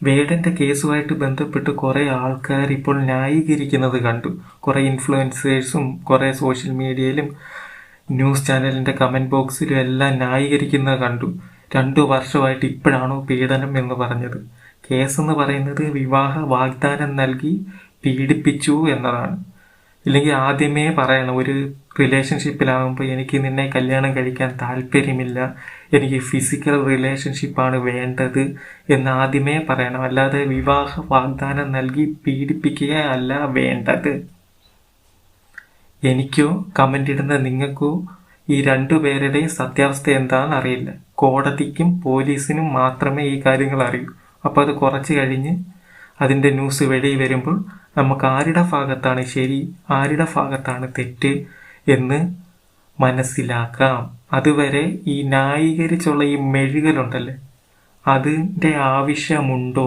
വേടന്റെ കേസുമായിട്ട് ബന്ധപ്പെട്ട് കുറെ ആൾക്കാർ ഇപ്പോൾ ന്യായീകരിക്കുന്നത് കണ്ടു. കുറെ ഇൻഫ്ലുവൻസേഴ്സും കുറെ സോഷ്യൽ മീഡിയയിലും ന്യൂസ് ചാനലിന്റെ കമന്റ് ബോക്സിലും എല്ലാം ന്യായീകരിക്കുന്നത് കണ്ടു. 2 വർഷമായിട്ട് ഇപ്പോഴാണോ പീഡനം എന്ന് പറഞ്ഞത്? കേസെന്ന് പറയുന്നത് വിവാഹ വാഗ്ദാനം നൽകി പീഡിപ്പിച്ചു എന്നതാണ്. ഇല്ലെങ്കിൽ ആദ്യമേ പറയണം, ഒരു റിലേഷൻഷിപ്പിലാകുമ്പോൾ എനിക്ക് നിന്നെ കല്യാണം കഴിക്കാൻ താല്പര്യമില്ല, എനിക്ക് ഫിസിക്കൽ റിലേഷൻഷിപ്പാണ് വേണ്ടത് എന്ന് ആദ്യമേ പറയണം. അല്ലാതെ വിവാഹ വാഗ്ദാനം നൽകി പീഡിപ്പിക്കുകയല്ല വേണ്ടത്. എനിക്കോ കമന്റ് ഇടുന്ന നിങ്ങൾക്കോ ഈ 2 പേരുടെയും സത്യാവസ്ഥ എന്താണെന്ന് അറിയില്ല. കോടതിക്കും പോലീസിനും മാത്രമേ ഈ കാര്യങ്ങൾ അറിയൂ. അപ്പോൾ അത് കുറച്ച് കഴിഞ്ഞ് അതിൻ്റെ ന്യൂസ് വെളി വരുമ്പോൾ നമുക്ക് ആരുടെ ഭാഗത്താണ് ശരി, ആരുടെ ഭാഗത്താണ് തെറ്റ് എന്ന് മനസ്സിലാക്കാം. അതുവരെ ഈ ന്യായീകരിച്ചുള്ള ഈ മെഴുകലുണ്ടല്ലേ, അതിൻ്റെ ആവശ്യമുണ്ടോ?